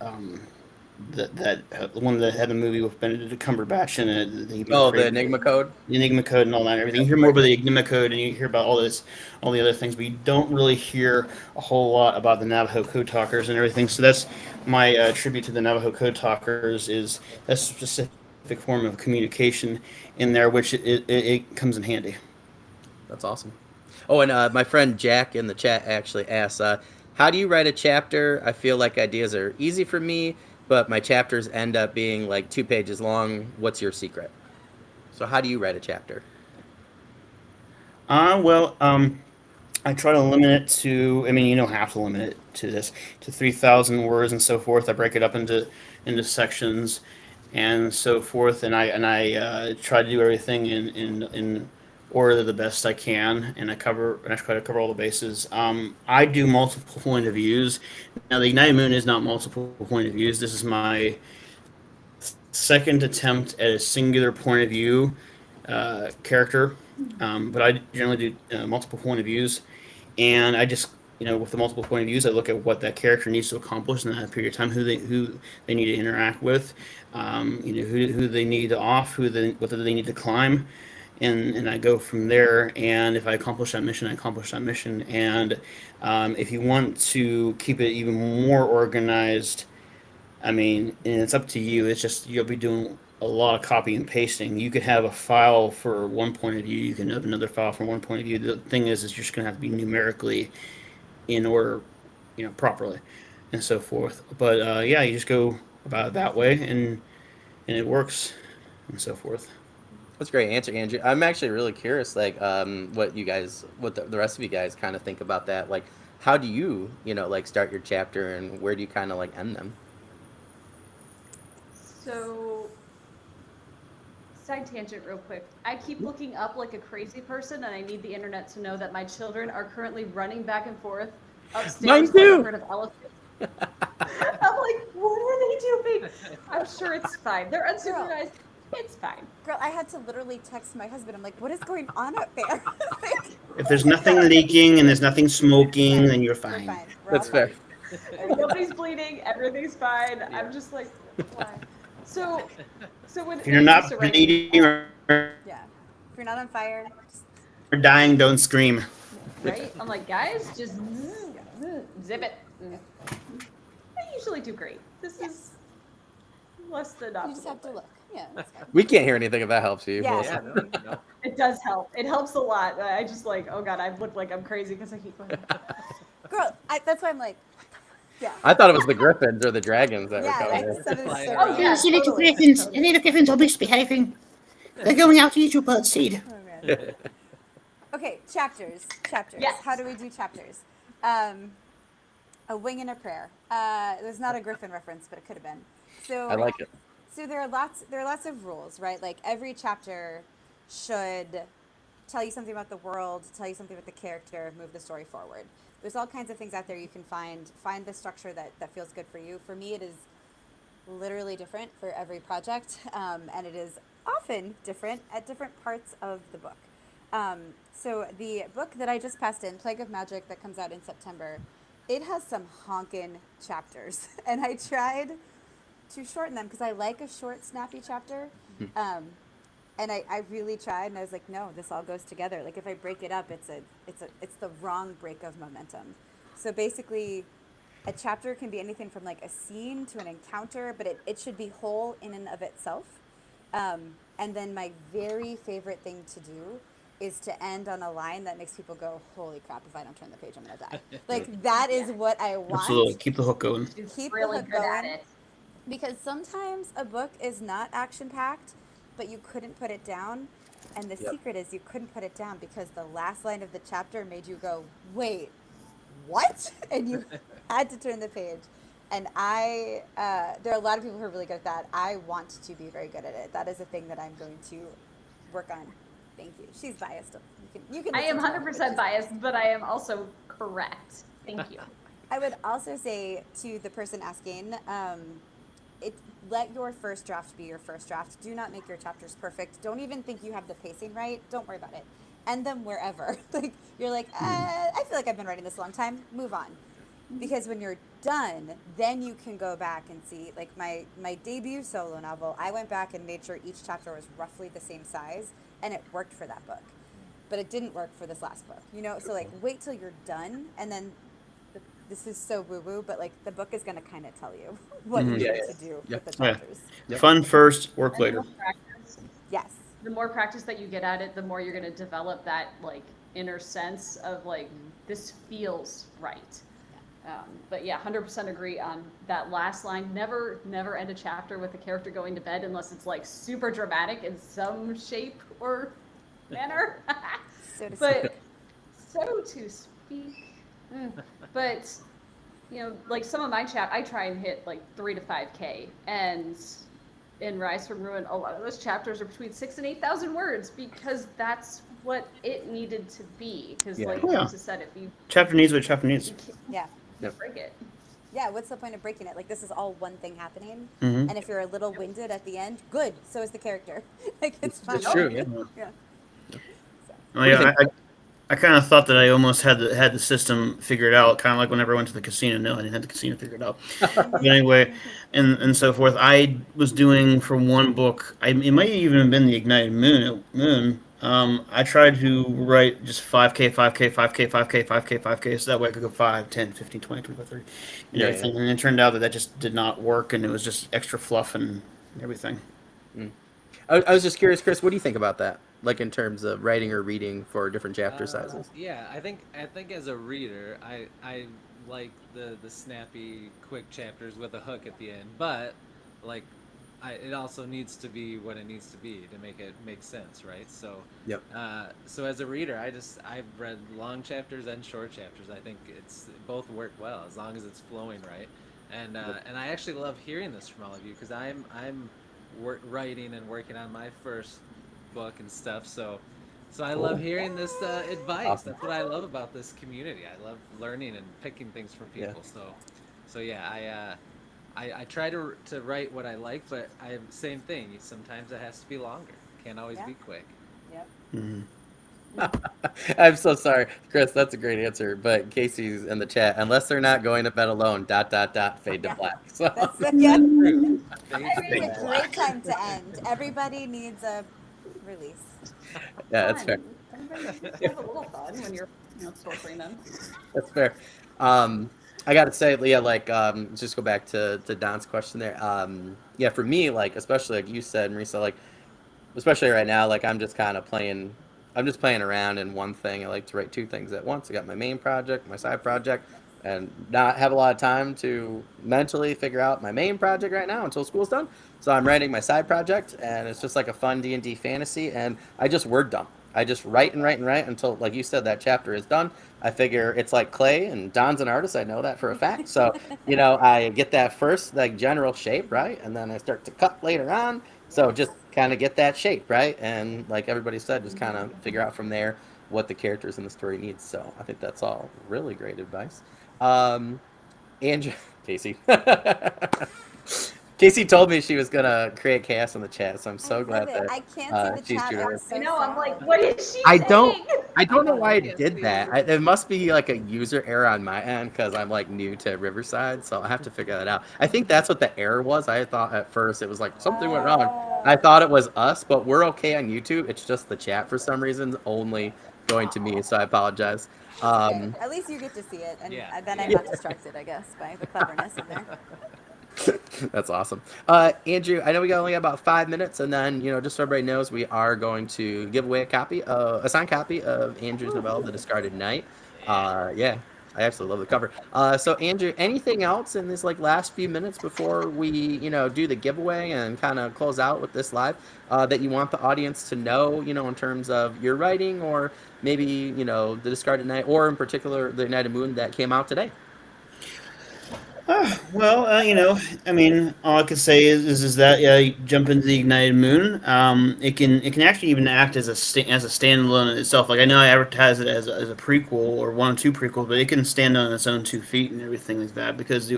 um, the one that had the movie with Benedict Cumberbatch in it. The Oh, the afraid Enigma code. the Enigma code and all that and everything. You hear more about the Enigma code and you hear about all the other things, but you don't really hear a whole lot about the Navajo code talkers and everything. So that's my tribute to the Navajo code talkers is that specific form of communication in there, which it comes in handy. That's awesome. Oh, and my friend Jack in the chat actually asks, "How do you write a chapter? I feel like ideas are easy for me, but my chapters end up being like 2 pages long. What's your secret?" So, how do you write a chapter? Well, I try to limit it to. I mean, you don't have to limit it to this to 3,000 words and so forth. I break it up into sections and so forth, and I try to do everything in order the best I can, and I try to cover all the bases. I do multiple point of views. Now, the United Moon is not multiple point of views. This is my second attempt at a singular point of view character, but I generally do multiple point of views, and I just with the multiple point of views, I look at what that character needs to accomplish in that period of time, who they need to interact with, who they need to off, what do they need to climb, and I go from there. And if I accomplish that mission, I accomplish that mission. And if you want to keep it even more organized, I mean, and it's up to you. It's just you'll be doing a lot of copy and pasting. You could have a file for one point of view. You can have another file from one point of view. The thing is you're just going to have to be numerically in order, properly, and so forth. But yeah, you just go about it that way, and it works, and so forth. That's a great answer, Andrew. I'm actually really curious, like, what the rest of you guys kind of think about that. Like, how do you, like, start your chapter, and where do you kind of like end them? So, side tangent real quick. I keep looking up like a crazy person, and I need the internet to know that my children are currently running back and forth upstairs Mine like too. a herd of elephants. I'm like, what are they doing? I'm sure it's fine. They're unsupervised. It's fine. Girl, I had to literally text my husband. I'm like, what is going on up there? If there's nothing leaking and there's nothing smoking, then you're We're fine. fine. We're That's all fair. fine. Nobody's bleeding. Everything's fine. I'm just like, why? So when If you're not bleeding or Yeah. If you're not on fire, just dying, don't scream. right? I'm like, guys, just zip it. I usually do great. This is less than you just optimal. have to look. Yeah, that's fine. We can't hear anything if that helps you. Yeah. Well, Yeah, no. It does help. It helps a lot. I just like, oh god, I look like I'm crazy because I keep going. Girl, that's why I'm like, yeah. I thought it was the griffins or the dragons that Yeah, were coming that's in. some of the Flying story. around. Yeah, Those little totally. griffins, the little griffins are misbehaving. They're going out to eat your bird seed. Oh, man. Okay, chapters. Yes. How do we do chapters? A wing and a prayer. It was not a Griffin reference, but it could have been. So I like it. So there are lots of rules, right? Like every chapter should tell you something about the world, tell you something about the character, move the story forward. There's all kinds of things out there you can find the structure that feels good for you. For me, it is literally different for every project, and it is often different at different parts of the book. So the book that I just passed in, Plague of Magic, that comes out in September, it has some honkin' chapters, and I tried to shorten them because I like a short, snappy chapter. And I really tried, and I was like, no, this all goes together. Like if I break it up, it's the wrong break of momentum. So basically, a chapter can be anything from like a scene to an encounter, but it should be whole in and of itself. And then my very favorite thing to do is to end on a line that makes people go, holy crap, if I don't turn the page, I'm going to die. Like that is what I Absolutely. want. Keep the hook going. She's Keep the really hook good at going. it. Because sometimes a book is not action packed, but you couldn't put it down. And the Yep. secret is you couldn't put it down because the last line of the chapter made you go, wait, what? And you had to turn the page. And there are a lot of people who are really good at that. I want to be very good at it. That is a thing that I'm going to work on. Thank you. She's biased. You can I am listen to her, but 100% she's biased, but I am also correct. Thank you. I would also say to the person asking, let your first draft be your first draft. Do not make your chapters perfect. Don't even think you have the pacing right. Don't worry about it. End them wherever. Like you're like, I feel like I've been writing this a long time. Move on. Because when you're done, then you can go back and see. Like my debut solo novel, I went back and made sure each chapter was roughly the same size, and it worked for that book. But it didn't work for this last book. So like wait till you're done, and then this is so woo-woo, but like the book is going to kind of tell you what you need to do with the chapters. Yeah. Fun first, work And later. Yes. The more practice that you get at it, the more you're going to develop that like inner sense of like, this feels right. But yeah, 100% agree on that last line. Never end a chapter with the character going to bed unless it's like super dramatic in some shape or manner. So to But speak. so to speak. But like some of my I try and hit like 3 to 5K, and in Rise from Ruin, a lot of those chapters are between 6,000 and 8,000 words because that's what it needed to be. Because like Marisa said, if you chapter needs what chapter needs. Yeah. Break it. Yeah, what's the point of breaking it? Like this is all one thing happening, Mhm. and if you're a little winded at the end, good. So is the character. Like it's fine. It's true, yeah. Yeah. Oh, yeah, I kind of thought that I almost had the system figured out, kind of like whenever I went to the casino. No, I didn't have the casino figured out. But anyway, and so forth. I was doing for one book. It might even have been the Ignited Moon. I tried to write just 5K, 5K, 5K, 5K, 5K, 5K, so that way I could go 5, 10, 15, 20, 25, 30, and everything. And it turned out that just did not work, and it was just extra fluff and everything. I was just curious, Chris, what do you think about that? Like in terms of writing or reading for different chapter sizes? Yeah, I think as a reader, I like the snappy, quick chapters with a hook at the end, but like it also needs to be what it needs to be to make it make sense, right? So so as a reader, I've read long chapters and short chapters. I think it's both work well as long as it's flowing right. And I actually love hearing this from all of you because I'm writing and working on my first book and stuff, so I love hearing this advice. Awesome. That's what I love about this community. I love learning and picking things from people. So yeah, I try to write what I like, but same thing. Sometimes it has to be longer. Can't always be quick. Yep. Mm-hmm. I'm so sorry, Chris. That's a great answer. But Casey's in the chat. Unless they're not going to bed alone. ... Fade to black. So That's That's true. it's a great time to end. Everybody needs a release. yeah, that's fair. Everybody needs to have a little fun when you're torturing them. That's fair. I gotta say, yeah, like just go back to Don's question there. Yeah, for me, like especially like you said, Marisa, like especially right now, like I'm just playing around in one thing. I like to write two things at once. I got my main project, my side project, and not have a lot of time to mentally figure out my main project right now until school's done. So I'm writing my side project, and it's just like a fun D&D fantasy, and I just word dump. I just write and write and write until, like you said, that chapter is done. I figure it's like clay, and Don's an artist. I know that for a fact. So, I get that first like general shape, right? And then I start to cut later on. So just kind of get that shape, right? And like everybody said, just kind of figure out from there what the characters in the story needs. So I think that's all really great advice. Andrew, Casey. Casey told me she was gonna create chaos in the chat, so I'm so I glad love it. that I can't see the she's chat. doing I'm it. so I know. I'm like, sad. what is she I saying? don't know I why it can't did see that. either. It must be like a user error on my end because I'm like new to Riverside, so I have to figure that out. I think that's what the error was. I thought at first it was like something went wrong. I thought it was us, but we're okay on YouTube. It's just the chat for some reason only going to me, so I apologize. It's okay. Um, At least you get to see it, and Yeah. then I'm Yeah. not distracted, I guess, by the cleverness in there. That's awesome. Andrew, I know we only got about 5 minutes, and then, just so everybody knows, we are going to give away a signed copy of Andrew's novella, The Discarded Knight. Yeah, I absolutely love the cover. So, Andrew, anything else in this like last few minutes before we, do the giveaway and kind of close out with this live that you want the audience to know, in terms of your writing or maybe, The Discarded Knight, or in particular, The United Moon that came out today? Well, I mean, all I can say is that you jump into the ignited moon. It can actually even act as as a standalone in itself. Like I know I advertise it as a prequel or one or two prequels, but it can stand on its own 2 feet and everything like that. Because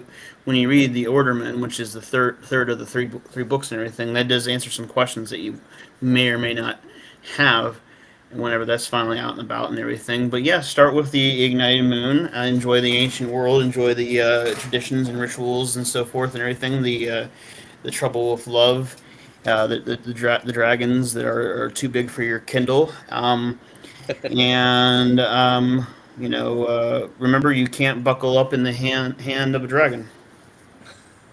when you read the Orderman, which is the third of the three books and everything, that does answer some questions that you may or may not have whenever that's finally out and about and everything. But yeah, start with the ignited moon. Enjoy the ancient world. Enjoy the traditions and rituals and so forth and everything. The trouble with love. The dragons that are too big for your Kindle. And remember you can't buckle up in the hand of a dragon.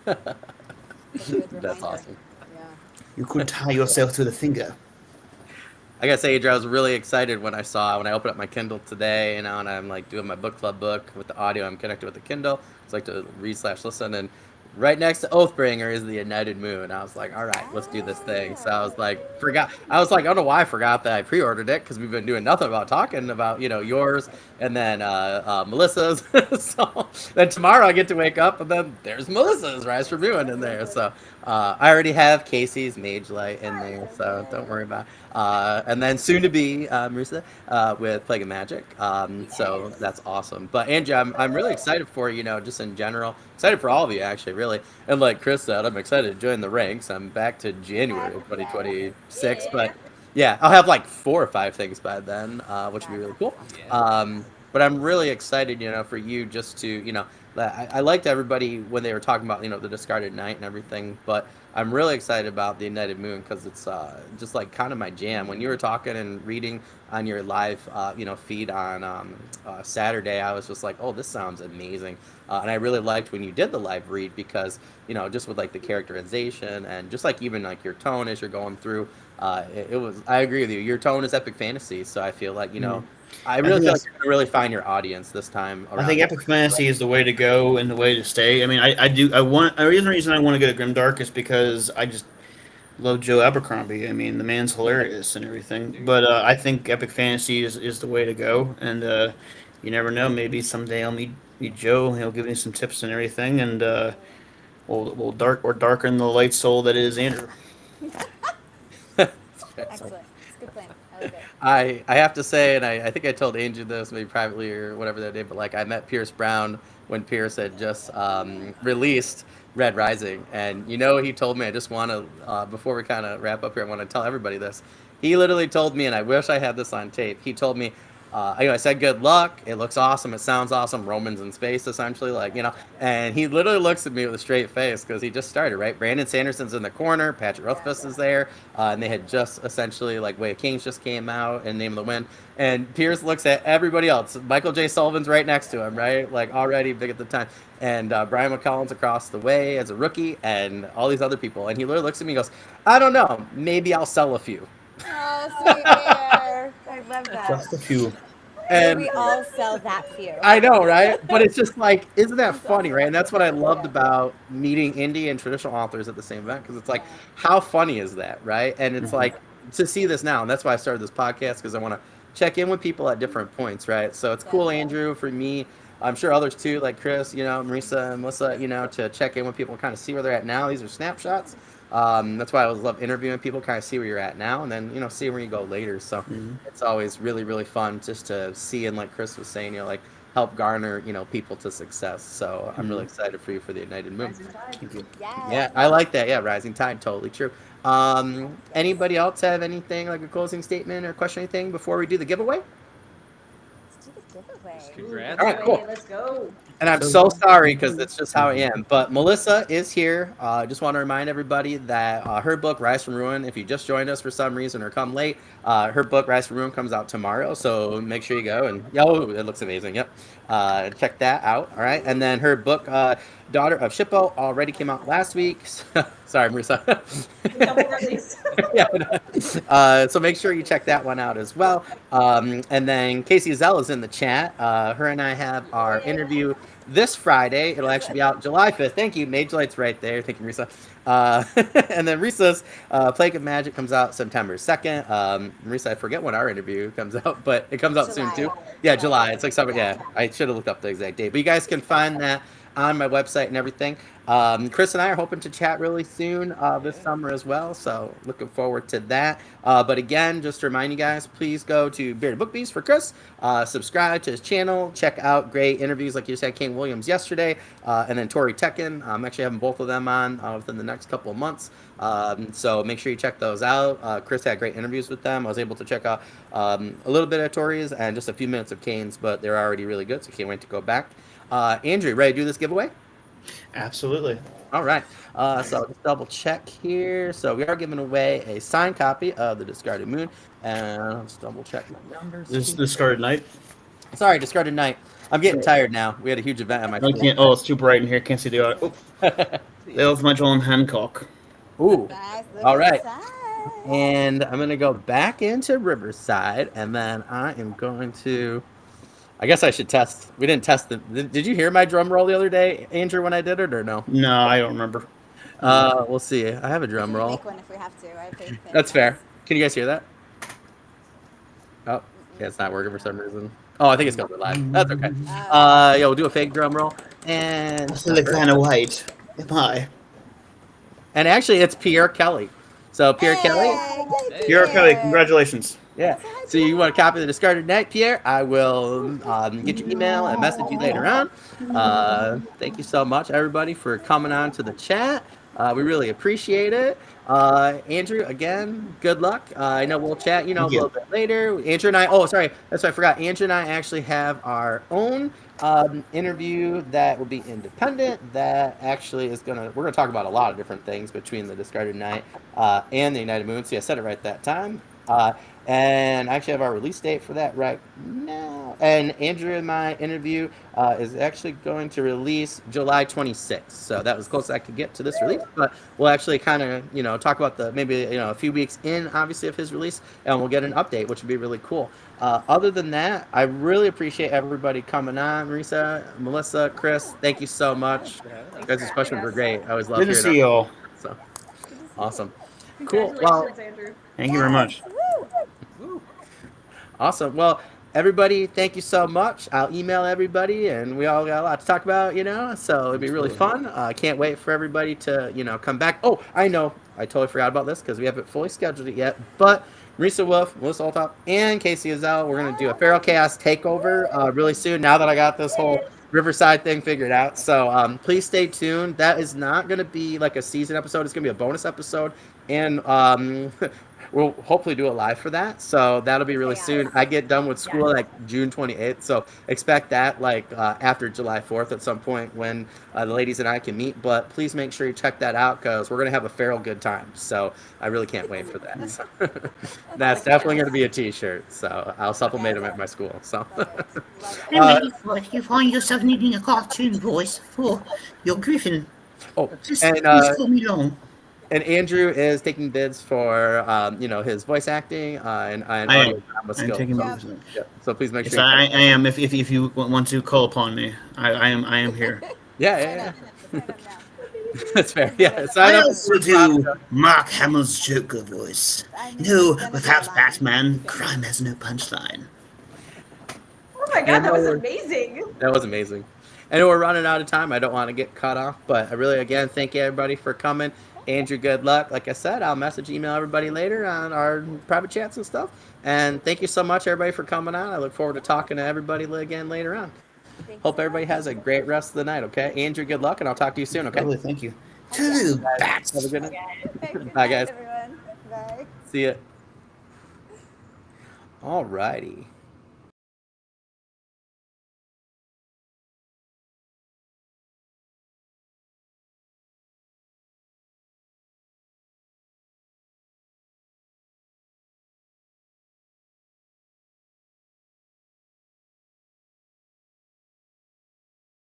It's a good That's reminder. awesome. Yeah. You could tie yourself to the finger. I gotta say, Adrian, I was really excited when I opened up my Kindle today, and I'm like doing my book club book with the audio. I'm connected with the Kindle. It's like to read/listen, and right next to Oathbringer is the United Moon. I was like, all right, let's do this thing. So I was like, I don't know why I forgot that I pre-ordered it because we've been doing nothing about talking about yours and then Melissa's. So then tomorrow I get to wake up and then there's Melissa's Rise for Ruin in there. So I already have Casey's Mage Light in there, so don't worry about it. And then soon to be Marisa with Plague of Magic. So that's awesome. But Andrew, I'm really excited for just in general. Excited for all of you actually, really. And like Chris said, I'm excited to join the ranks. I'm back to January of 2026, but yeah, I'll have like 4 or 5 things by then, which would be really cool. But I'm really excited, for you just to, I liked everybody when they were talking about, the Discarded Knight and everything, but I'm really excited about the United Moon because it's just like kind of my jam. When you were talking and reading on your live, feed on Saturday, I was just like, oh, this sounds amazing. And I really liked when you did the live read because, just with like the characterization and just like even like your tone as you're going through, it was, I agree with you. Your tone is epic fantasy. So I feel like, I really feel like you're gonna really find your audience this time around. I think epic fantasy is the way to go and the way to stay. I mean, the reason I want to go to Grimdark is because I just love Joe Abercrombie. I mean, the man's hilarious and everything. But I think epic fantasy is the way to go. And you never know, maybe someday I'll meet Joe. He'll give me some tips and everything, and we'll darken the light soul that is Andrew. Excellent. It's a good plan. I like it. I have to say, and I think I told Andrew this maybe privately or whatever that day, but like I met Pierce Brown when Pierce had just released Red Rising, and he told me, I just want to before we kind of wrap up here, I want to tell everybody this. He literally told me, and I wish I had this on tape. He told me, I said, good luck. It looks awesome. It sounds awesome. Romans in space, essentially, And he literally looks at me with a straight face because he just started, right? Brandon Sanderson's in the corner. Patrick Rothfuss is there. And they had just essentially, like, Way of Kings just came out and Name of the Wind. And Pierce looks at everybody else. Michael J. Sullivan's right next to him, right? Like, already big at the time. And Brian McCollum's across the way as a rookie and all these other people. And he literally looks at me and goes, I don't know. Maybe I'll sell a few. Oh, sweet bear. I love that. Just a few. And we all sell that few. I know, right? But it's just like, isn't that funny, right? And that's what I loved about meeting indie and traditional authors at the same event, because it's like, how funny is that, right? And it's like, to see this now, and that's why I started this podcast, because I want to check in with people at different points, right? So it's cool, Andrew, for me, I'm sure others too, like Chris, Marisa and Melissa, to check in with people, kind of see where they're at now. These are snapshots. That's why I always love interviewing people, kind of see where you're at now, and then see where you go later. So it's always really, really fun just to see, and like Chris was saying, like help garner, people to success. So I'm really excited for you for the United Movement. Rising tide. Thank you. Yes. Yeah, I like that. Yeah, rising tide, totally true. Anybody else have anything like a closing statement or question, anything before we do the giveaway? Let's do the giveaway. Congrats. All right, cool. Let's go. And I'm so sorry because that's just how I am. But Melissa is here. I just want to remind everybody that her book, Rise from Ruin, if you just joined us for some reason or come late, her book, Rise from Ruin, comes out tomorrow. So make sure you go. And, it looks amazing. Yep. Check that out. All right. And then her book, Daughter of Shippo, already came out last week. Sorry, Marisa. Double release. Yeah. So make sure you check that one out as well. And then Casey Zell is in the chat. Her and I have our interview this Friday. It'll actually be out July 5th. Thank you. Mage Light's right there. Thank you, Marisa. And then Risa's Plague of Magic comes out September 2nd. Marisa, I forget when our interview comes out, but it comes out soon too. Yeah, July. It's like something. Yeah, I should have looked up the exact date. But you guys can find that on my website and everything. Chris and I are hoping to chat really soon this summer as well, so looking forward to that. But again, just to remind you guys, please go to Bearded Book Beast for Chris, subscribe to his channel, check out great interviews like you said, King Williams yesterday, and then Tori Tekken. I'm actually having both of them on within the next couple of months, so make sure you check those out. Chris had great interviews with them. I was able to check out a little bit of Tori's and just a few minutes of Kane's, but they're already really good, so can't wait to go back. Andrew, ready to do this giveaway? Absolutely. All right. So I'll just double check here. So we are giving away a signed copy of The Discarded Moon. And let's double check my numbers. This is Discarded Night. Sorry, Discarded Night. I'm getting tired now. We had a huge event at my I school. can't. Oh, it's too bright in here. Can't see the audio. They love my John Hancock. Ooh. Nice. All right. Side. And I'm going to go back into Riverside. And then I am going to... I guess I should test. We didn't test the... Did you hear my drum roll the other day, Andrew, when I did it, or no? No, I don't remember. We'll see. I have a We drum can roll. make one if we have to. I think That's fair. Can you guys hear that? Oh, yeah, it's not working for some reason. Oh, I think it's going to be live. That's okay. We'll do a fake drum roll. And Alexander White. Am I? and actually, it's Pierre Kelly. So, Pierre Kelly. Hey, Pierre Kelly, congratulations. Yeah. So you want a copy of The Discarded Night, Pierre? I will get your email and message you later on. Thank you so much, everybody, for coming on to the chat. We really appreciate it. Andrew, again, good luck. I know we'll chat, a little bit later. Andrew and I, that's what I forgot. Andrew and I actually have our own interview that will be independent. That actually is we're gonna talk about a lot of different things between The Discarded Night and the United Moon. See, I said it right that time. And I actually have our release date for that right now. And Andrew and my interview is actually going to release July 26th. So that was close as I could get to this release. But we'll actually kind of, talk about a few weeks in, obviously, of his release. And we'll get an update, which would be really cool. Other than that, I really appreciate everybody coming on. Marisa, Melissa, Chris, thank you so much. You guys' questions were great. I always love Good to hearing see you all. So awesome. Cool. Congratulations, Andrew. Thank you very much. Awesome. Well, everybody, thank you so much. I'll email everybody, and we all got a lot to talk about, so it'd be really fun. I can't wait for everybody to, come back. Oh, I know. I totally forgot about this because we haven't fully scheduled it yet, but Marisa Wolf, Melissa Olthoff, and Casey Azell, we're going to do a Feral Chaos takeover really soon now that I got this whole Riverside thing figured out. So please stay tuned. That is not going to be like a season episode. It's going to be a bonus episode, and we'll hopefully do it live for that. So that'll be really soon. I get done with school like June 28th. So expect that after July 4th at some point when the ladies and I can meet. But please make sure you check that out because we're going to have a feral good time. So I really can't wait for that. So, that's definitely going to be a t-shirt. So I'll supplement them at my school. So You find yourself needing a cartoon voice for your griffin. Just and please call me Long. And Andrew is taking bids for, his voice acting and I'm skills. taking Yeah. So please make Yes, sure. I am. If you want to call upon me, I am here. Yeah. That's fair. Yeah. So I also do Mark Hamill's Joker voice. Without Batman, crime has no punchline. Oh my god, that was amazing. That was amazing. I know we're running out of time. I don't want to get cut off, but I really, again, thank you everybody for coming. Andrew, good luck. Like I said, I'll email everybody later on our private chats and stuff. And thank you so much, everybody, for coming on. I look forward to talking to everybody again later on. Thanks Hope so everybody much. has a great rest of the night, okay? Andrew, good luck, and I'll talk to you soon, okay? Lovely, thank you. Two Have a bats. good night. Okay, good Bye, night, guys. everyone. Bye. See ya. Alrighty.